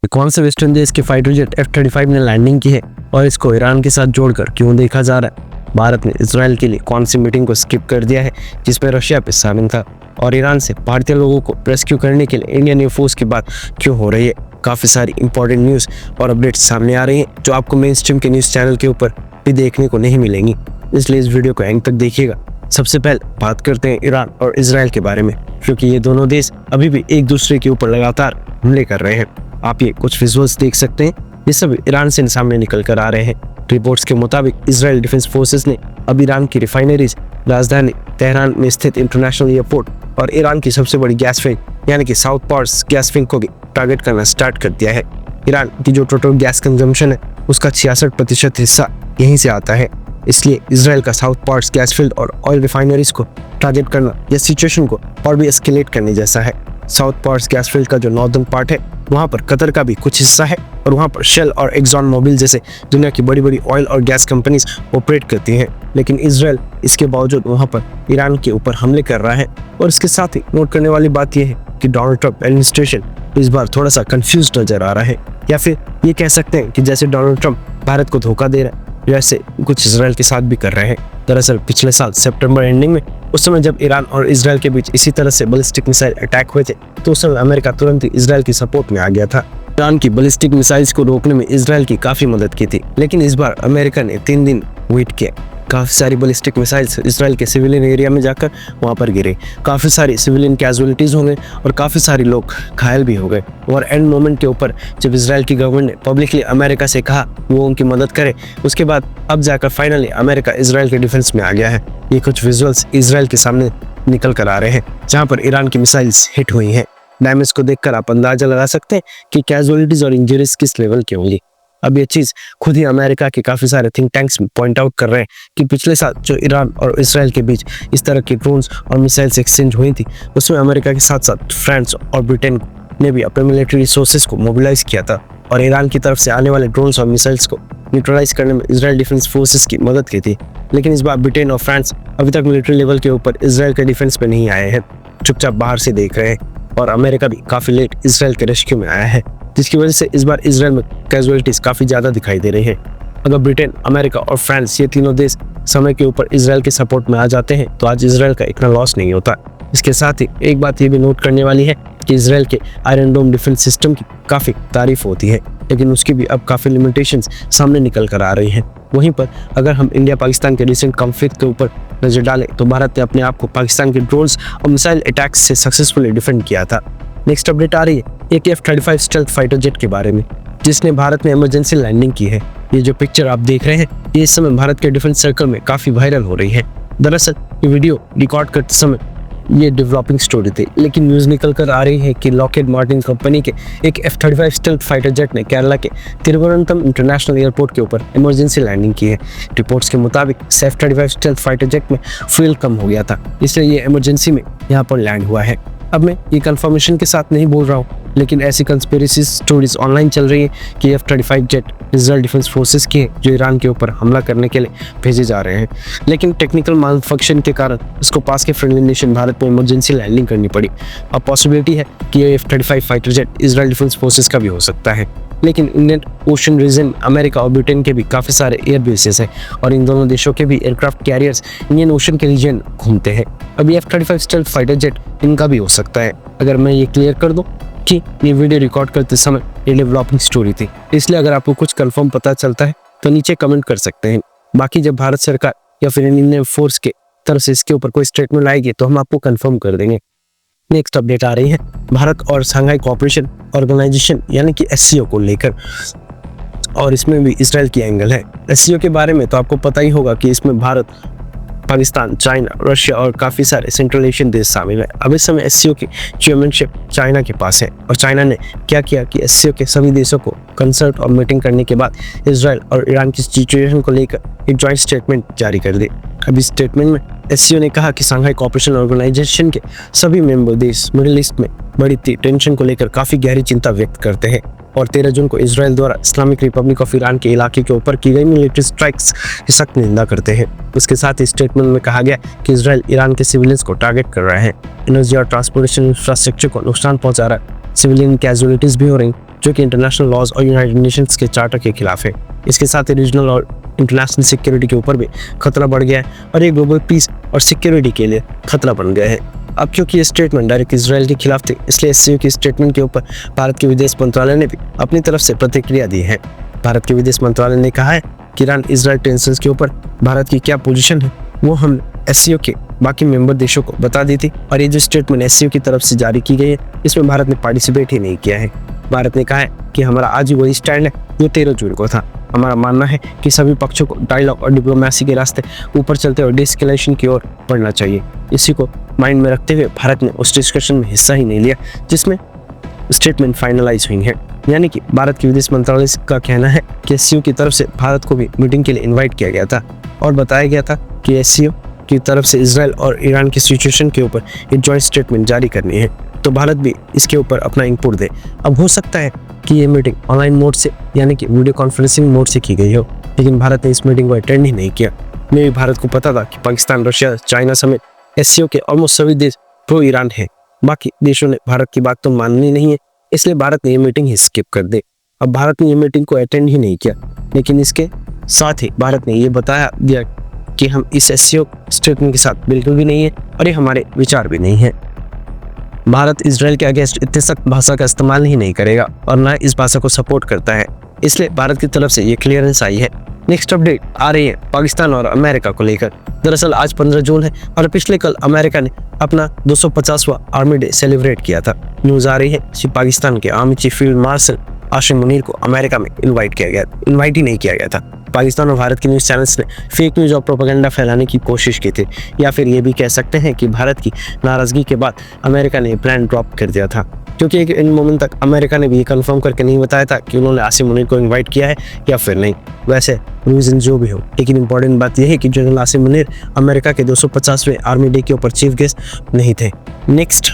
कौन से वेस्टर्न देश के फाइटर जेट F-35 ने लैंडिंग की है और इसको ईरान के साथ जोड़कर क्यों देखा जा रहा है? भारत ने इसराइल के लिए कौन सी मीटिंग को स्किप कर दिया है जिसमें रशिया पे शामिल था? और ईरान से भारतीय लोगों को रेस्क्यू करने के लिए इंडियन एयरफोर्स की बात क्यों हो रही है? काफ़ी सारी इंपॉर्टेंट न्यूज़ और अपडेट्स सामने आ रही हैं जो आपको मेन स्ट्रीम के न्यूज़ चैनल के ऊपर भी देखने को नहीं मिलेंगी, इसलिए इस वीडियो को एंड तक देखिएगा। सबसे पहले बात करते हैं ईरान और इसराइल के बारे में, क्योंकि ये दोनों देश अभी भी एक दूसरे के ऊपर लगातार हमले कर रहे हैं। आप ये कुछ विजुअल्स देख सकते हैं, ये सब ईरान से सामने निकल कर आ रहे हैं। रिपोर्ट्स के मुताबिक इसराइल डिफेंस फोर्सेस ने अब ईरान की रिफाइनरीज, राजधानी तेहरान में स्थित इंटरनेशनल एयरपोर्ट और ईरान की सबसे बड़ी गैस फिल्ड यानी कि साउथ पार्ट्स गैस फिल्ड को भी टारगेट करना स्टार्ट कर दिया है। ईरान की जो टोटल गैस कंजम्पशन है उसका 66% हिस्सा यहीं से आता है, इसलिए इसराइल का साउथ पार्ट्स गैस फील्ड और ऑयल रिफाइनरीज को टारगेट करना यह सिचुएशन को और भी एस्केलेट करने जैसा है। साउथ पार्ट्स गैस फील्ड का जो नॉर्दर्न पार्ट है वहाँ पर कतर का भी कुछ हिस्सा है और वहाँ पर शेल और एक्सॉन मोबिल जैसे दुनिया की बड़ी बड़ी ऑयल और गैस कंपनीज ऑपरेट करती हैं। लेकिन इसराइल इसके बावजूद वहाँ पर ईरान के ऊपर हमले कर रहा है। और इसके साथ ही नोट करने वाली बात यह है कि डोनाल्ड ट्रंप एडमिनिस्ट्रेशन इस बार थोड़ा सा कंफ्यूज नजर आ रहा है, या फिर ये कह सकते हैं कि जैसे डोनाल्ड ट्रंप भारत को धोखा दे रहा है वैसे कुछ इसराइल के साथ भी कर रहे हैं। दरअसल पिछले साल सितंबर एंडिंग में, उस समय जब ईरान और इसराइल के बीच इसी तरह से बैलिस्टिक मिसाइल अटैक हुए थे तो उस समय अमेरिका तुरंत ही इसराइल की सपोर्ट में आ गया था। ईरान की बैलिस्टिक मिसाइल्स को रोकने में इसराइल की काफी मदद की थी, लेकिन इस बार अमेरिका ने 3 दिन वेट किया। काफी सारी बैलिस्टिक मिसाइल्स इसराइल के सिविलियन एरिया में जाकर वहां पर गिरे, काफी सारी सिविलियन कैजुअलिटीज हो गए और काफी सारे लोग घायल भी हो गए। और एंड मोमेंट के ऊपर जब इसराइल की गवर्नमेंट ने पब्लिकली अमेरिका से कहा वो उनकी मदद करे, उसके बाद अब जाकर फाइनली अमेरिका इसराइल के डिफेंस में आ गया है। ये कुछ विजुअल्स इसराइल के सामने निकल कर आ रहे हैं जहाँ पर ईरान की मिसाइल्स हिट हुई हैं। डैमेज को देखकर आप अंदाजा लगा सकते हैं कि कैजुअलिटीज और इंजरीज किस लेवल की होंगी। अब ये चीज खुद ही अमेरिका के काफी सारे थिंक टैंक्स पॉइंट आउट कर रहे हैं कि पिछले साल जो ईरान और इसराइल के बीच इस तरह की ड्रोन्स और मिसाइल्स एक्सचेंज हुई थी उसमें अमेरिका के साथ साथ फ्रांस और ब्रिटेन ने भी अपने मिलिट्री रिसोर्सेज को मोबिलाइज किया था और ईरान की तरफ से आने वाले ड्रोन्स और मिसाइल्स को न्यूट्रलाइज करने में इसराइल डिफेंस फोर्सेस की मदद की थी। लेकिन इस बार ब्रिटेन और फ्रांस अभी तक मिलिट्री लेवल के ऊपर इसराइल के डिफेंस पे नहीं आए हैं, चुपचाप बाहर से देख रहे हैं। और अमेरिका भी काफी लेट इसराइल के रेस्क्यू में आया है, जिसकी वजह से इस बार इसराइल में कैजुअलिटीज काफी ज्यादा दिखाई दे रही है। अगर ब्रिटेन, अमेरिका और फ्रांस ये तीनों देश समय के ऊपर इसराइल के सपोर्ट में आ जाते हैं तो आज इसराइल का इतना लॉस नहीं होता। इसके साथ ही एक बात ये भी नोट करने वाली है कि इसराइल के आयरन डोम डिफेंस सिस्टम की काफी तारीफ होती है, लेकिन उसकी भी अब काफी लिमिटेशंस सामने निकल कर आ रही हैं। वहीं पर अगर हम इंडिया पाकिस्तान के रिसेंट कॉन्फ्लिक्ट के ऊपर नजर डालें तो भारत ने अपने आप को पाकिस्तान के ड्रोन्स और मिसाइल अटैक्स से सक्सेसफुली डिफेंड किया था। नेक्स्ट अपडेट आ रही है एक F-35 स्टेल्थ फाइटर जेट के बारे में, जिसने भारत में इमरजेंसी लैंडिंग की है। ये जो पिक्चर आप देख रहे हैं ये इस समय भारत के डिफेंस सर्कल में काफी वायरल हो रही है। दरअसल ये वीडियो रिकॉर्ड करते समय ये डेवलपिंग स्टोरी थी, लेकिन न्यूज़ निकल कर आ रही है कि लॉकहीड मार्टिन कंपनी के एक F-35 स्टेल्थ फाइटर जेट ने केरला के तिरुवनंतपुरम इंटरनेशनल एयरपोर्ट के ऊपर इमरजेंसी लैंडिंग की है। रिपोर्ट्स के मुताबिक F-35 स्टेल्थ फाइटर जेट में फ्यूल कम हो गया था, इसलिए ये इमरजेंसी में यहाँ पर लैंड हुआ है। अब मैं ये कंफर्मेशन के साथ नहीं बोल रहा हूँ, लेकिन ऐसी कंस्पिरेसी स्टोरीज ऑनलाइन चल रही है कि F-35 jet Israel defence forces की है जो ईरान के ऊपर हमला करने के लिए भेजे जा रहे हैं, लेकिन टेक्निकल मालफंक्शन के कारण इसको पास के फ्रेंडली नेशन भारत में इमरजेंसी लैंडिंग करनी पड़ी। अब पॉसिबिलिटी है कि ये F-35 fighter jet Israel defence forces का भी हो सकता है। लेकिन इंडियन ओशन रीजन अमेरिका और ब्रिटेन के भी काफ़ी सारे एयर बेसेस हैं और इन दोनों देशों के भी एयरक्राफ्ट कैरियर्स इंडियन ओशन के रीजन घूमते हैं। अभी F-35 स्टेल्थ फाइटर जेट इनका भी हो सकता है। अगर मैं ये क्लियर कर दूं कि ये वीडियो रिकॉर्ड करते समय ये डेवलपिंग स्टोरी थी, इसलिए अगर आपको कुछ कंफर्म पता चलता है तो नीचे कमेंट कर सकते हैं। बाकी जब भारत सरकार या फिर इंडियन फोर्स के तरफ से इसके ऊपर कोई स्टेटमेंट आएगी तो हम आपको कंफर्म कर देंगे। नेक्स्ट अपडेट आ रही है भारत और शंघाई कोऑपरेशन ऑर्गेनाइजेशन यानी कि SCO को लेकर, और इसमें भी इसराइल की एंगल है। SCO के बारे में तो आपको पता ही होगा कि इसमें भारत, पाकिस्तान, चाइना, रशिया और काफ़ी सारे सेंट्रल एशियन देश शामिल है। अब इस समय SCO की चेयरमैनशिप चाइना के पास है और चाइना ने क्या किया कि SCO के सभी देशों को कंसल्ट और मीटिंग करने के बाद इसराइल और ईरान की सिचुएशन को लेकर एक जॉइंट स्टेटमेंट जारी कर दी। अब इस स्टेटमेंट में SCO ने कहा कि शंघाई कोऑपरेशन ऑर्गेनाइजेशन के सभी मेंबर देश मिडिल ईस्ट में बढ़ती टेंशन को लेकर काफ़ी गहरी चिंता व्यक्त करते हैं और 13 जून को इसराइल द्वारा इस्लामिक रिपब्लिक ऑफ ईरान के इलाके के ऊपर की गई मिलिट्री स्ट्राइक्स की सख्त निंदा करते हैं। उसके साथ ही स्टेटमेंट में कहा गया कि इसराइल ईरान के सिविलियंस को टारगेट कर रहा है, एनर्जी और ट्रांसपोर्टेशन इंफ्रास्ट्रक्चर को नुकसान पहुंचा रहा है सिविलियन कैजुअलिटीज भी हो रही जो कि इंटरनेशनल लॉज और यूनाइटेड नेशंस के चार्टर के खिलाफ है। इसके साथ ही रीजनल और इंटरनेशनल सिक्योरिटी के ऊपर भी खतरा बढ़ गया है और ये ग्लोबल पीस और सिक्योरिटी के लिए खतरा बन गया है। अब क्योंकि ये स्टेटमेंट डायरेक्ट इसराइल के खिलाफ थी, इसलिए एससीओ की स्टेटमेंट के ऊपर भारत के विदेश मंत्रालय ने भी अपनी तरफ से प्रतिक्रिया दी है। भारत के विदेश मंत्रालय ने कहा है कि ईरान इजराइल टेंशंस के ऊपर भारत की क्या पोजीशन है वो हम एससीओ के बाकी मेंबर देशों को बता दी थी और ये जो स्टेटमेंट एससीओ की तरफ से जारी की गई है इसमें भारत ने पार्टिसिपेट ही नहीं किया है। भारत ने कहा है कि हमारा आज ही वही स्टैंड है जो 13 जून को था। हमारा मानना है कि सभी पक्षों को डायलॉग और डिप्लोमेसी के रास्ते ऊपर चलते और डिस्केलेशन की ओर बढ़ना चाहिए। इसी को माइंड में रखते हुए भारत ने उस डिस्कशन में हिस्सा ही नहीं लिया जिसमें स्टेटमेंट फाइनलाइज हुई है। यानी कि भारत के विदेश मंत्रालय का कहना है कि एससीओ की तरफ से भारत को भी मीटिंग के लिए इन्वाइट किया गया था और बताया गया था कि एससीओ की तरफ से इजराइल और ईरान की सिचुएशन के ऊपर एक जॉइंट स्टेटमेंट जारी करनी है, तो भारत भी इसके ऊपर अपना इनपुट दे। अब हो सकता है कि ये मीटिंग ऑनलाइन मोड से यानी कि वीडियो कॉन्फ्रेंसिंग मोड से की गई हो, लेकिन भारत ने इस मीटिंग को अटेंड ही नहीं किया। मे भी भारत को पता था कि पाकिस्तान, रशिया, चाइना समेत एससीओ के ऑलमोस्ट सभी देश प्रो ईरान है। बाकी देशों ने भारत की बात तो माननी नहीं है, इसलिए भारत ने ये मीटिंग ही स्किप कर दे। अब भारत ने ये मीटिंग को अटेंड ही नहीं किया, लेकिन इसके साथ ही भारत ने ये बताया दिया कि हम इस एससीओ स्टेटमेंट के साथ बिल्कुल भी नहीं है और ये हमारे विचार भी नहीं है। भारत इजराइल के अगेंस्ट इतने सख्त भाषा का इस्तेमाल ही नहीं करेगा और न इस भाषा को सपोर्ट करता है, इसलिए भारत की तरफ से ये क्लियरेंस आई है। नेक्स्ट अपडेट आ रही है पाकिस्तान और अमेरिका को लेकर। दरअसल आज 15 जून है और पिछले कल अमेरिका ने अपना 250वां आर्मी डे सेलिब्रेट किया था। न्यूज आ रही है कि पाकिस्तान के army chief field marshal Asim Munir को अमेरिका में इन्वाइट ही नहीं किया गया था। पाकिस्तान और भारत के न्यूज़ चैनल्स ने फेक न्यूज़ और प्रोपेगेंडा फैलाने की कोशिश की थी, या फिर ये भी कह सकते हैं कि भारत की नाराज़गी के बाद अमेरिका ने प्लान ड्रॉप कर दिया था, क्योंकि इन मोमेंट तक अमेरिका ने भी ये कंफर्म करके नहीं बताया था कि उन्होंने आसिम मुनीर को इन्वाइट किया है या फिर नहीं। वैसे रीज़न जो भी हो, लेकिन इंपॉर्टेंट बात यह है कि जनरल आसिम मुनीर अमेरिका के 250वें आर्मी डे के ऊपर चीफ गेस्ट नहीं थे। नेक्स्ट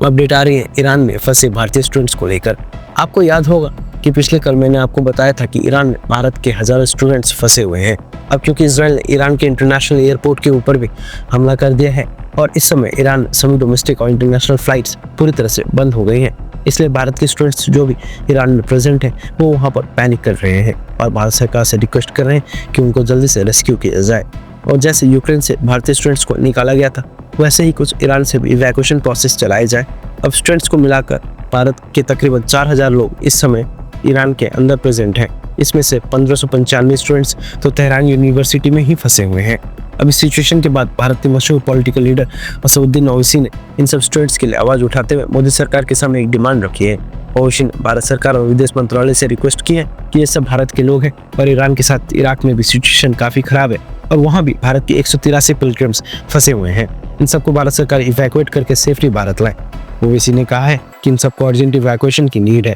अपडेट आ रही है ईरान में फंसे भारतीय स्टूडेंट्स को लेकर। आपको याद होगा कि पिछले कल मैंने आपको बताया था कि ईरान में भारत के हजारों स्टूडेंट्स फंसे हुए हैं। अब क्योंकि इजराइल ने ईरान के इंटरनेशनल एयरपोर्ट के ऊपर भी हमला कर दिया है और इस समय ईरान सभी डोमेस्टिक और इंटरनेशनल फ्लाइट्स पूरी तरह से बंद हो गई हैं, इसलिए भारत के स्टूडेंट्स जो भी ईरान में प्रेजेंट हैं वो वहाँ पर पैनिक कर रहे हैं और भारत सरकार से रिक्वेस्ट कर रहे हैं कि उनको जल्दी से रेस्क्यू किया जाए। और जैसे यूक्रेन से भारतीय स्टूडेंट्स को निकाला गया था, वैसे ही कुछ ईरान से भी इवैक्यूएशन प्रोसेस चलाए जाए। अब स्टूडेंट्स को मिलाकर भारत के तकरीबन 4000 लोग इस समय ईरान के अंदर प्रेजेंट हैं। इसमें से 1595 स्टूडेंट्स तो तेहरान यूनिवर्सिटी में ही फंसे हुए हैं। अब इस सिचुएशन के बाद भारत के मशहूर पॉलिटिकल लीडर असदुद्दीन ओवैसी ने इन सब स्टूडेंट्स के लिए आवाज़ उठाते हुए मोदी सरकार के सामने एक डिमांड रखी है। ओवैसी ने भारत सरकार और विदेश मंत्रालय से रिक्वेस्ट की है कि ये सब भारत के लोग हैं और ईरान के साथ इराक में भी सिचुएशन काफ़ी खराब है और वहाँ भी भारत के 183 पिलग्रिम्स फंसे हुए हैं। इन सबको भारत सरकार इवैक्यूएट करके सेफली भारत लाए। ओवैसी ने कहा है कि इन सबको अर्जेंट इवैक्यूएशन की नीड है,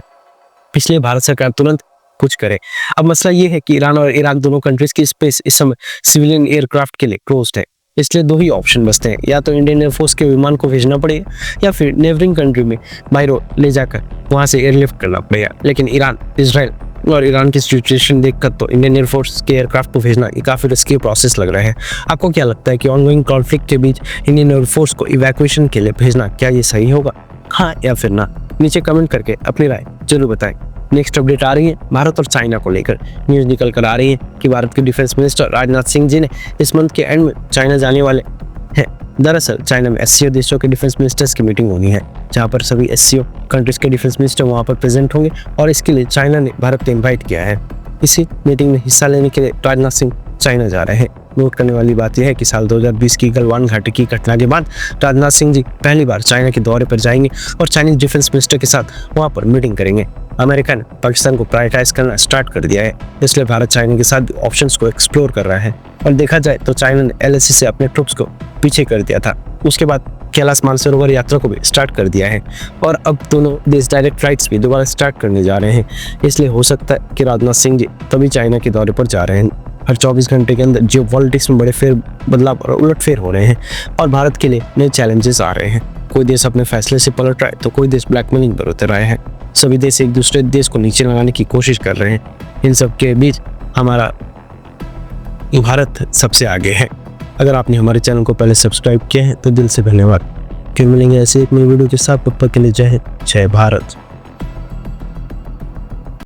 इसलिए भारत सरकार तुरंत कुछ करे। अब मसला ये है कि ईरान और इराक दोनों कंट्रीज की स्पेस इस समय सिविलियन एयरक्राफ्ट के लिए क्लोज्ड है, इसलिए दो ही ऑप्शन बचते हैं, या तो इंडियन एयरफोर्स के विमान को भेजना पड़ेगा या फिर नेबरिंग कंट्री में बाय रोड ले जाकर वहां से एयरलिफ्ट करना पड़ेगा। लेकिन ईरान, इजराइल और ईरान की सिचुएशन देखकर तो इंडियन एयरफोर्स के एयरक्राफ्ट को भेजना ये काफ़ी रिस्की प्रोसेस लग रहा है। आपको क्या लगता है कि ऑनगोइंग कॉन्फ्लिक्ट के बीच इंडियन एयरफोर्स को इवैक्यूएशन के लिए भेजना क्या ये सही होगा, हाँ या फिर ना? नीचे कमेंट करके अपनी राय जरूर बताएं। नेक्स्ट अपडेट आ रही है भारत और चाइना को लेकर। न्यूज़ निकल कर आ रही है कि भारत के डिफेंस मिनिस्टर राजनाथ सिंह जी ने इस मंथ के एंड में चाइना जाने वाले हैं। दरअसल चाइना में एससीओ देशों के डिफेंस मिनिस्टर्स की मीटिंग होनी है, जहां पर सभी एससीओ कंट्रीज के डिफेंस मिनिस्टर वहां पर प्रेजेंट होंगे और इसके लिए चाइना ने भारत को इन्वाइट किया है। इसी मीटिंग में हिस्सा लेने के लिए राजनाथ सिंह चाइना जा रहे हैं। नोट करने वाली बात यह है कि साल 2020 की गलवान घाटी की घटना के बाद राजनाथ सिंह जी पहली बार चाइना के दौरे पर जाएंगे और चाइनीज डिफेंस मिनिस्टर के साथ वहां पर मीटिंग करेंगे। अमेरिका ने पाकिस्तान को प्रायोरिटाइज करना स्टार्ट कर दिया है, इसलिए भारत चाइना के साथ ऑप्शंस को एक्सप्लोर कर रहा है। और देखा जाए तो चाइना ने एलएसी से अपने ट्रुप्स को पीछे कर दिया था, उसके बाद कैलाश मानसरोवर यात्रा को भी स्टार्ट कर दिया है और अब दोनों देश डायरेक्ट फ्लाइट्स भी दोबारा स्टार्ट करने जा रहे हैं। इसलिए हो सकता है कि राजनाथ सिंह जी तभी चाइना के दौरे पर जा रहे हैं। हर 24 घंटे के अंदर जियोपॉलिटिक्स में बड़े फेर बदलाव और उलटफेर हो रहे हैं और भारत के लिए नए चैलेंजेस आ रहे हैं। कोई देश अपने फैसले से पलट रहा है तो कोई देश ब्लैकमेलिंग पर उतर रहे हैं। सभी देश एक दूसरे देश को नीचे लगाने की कोशिश कर रहे हैं। इन सब के बीच हमारा भारत सबसे आगे है। अगर आपने हमारे चैनल को पहले सब्सक्राइब किया है तो दिल से धन्यवाद। फिर मिलेंगे ऐसे एक नई वीडियो के साथ, तब तक के लिए जय हिंद, जय भारत।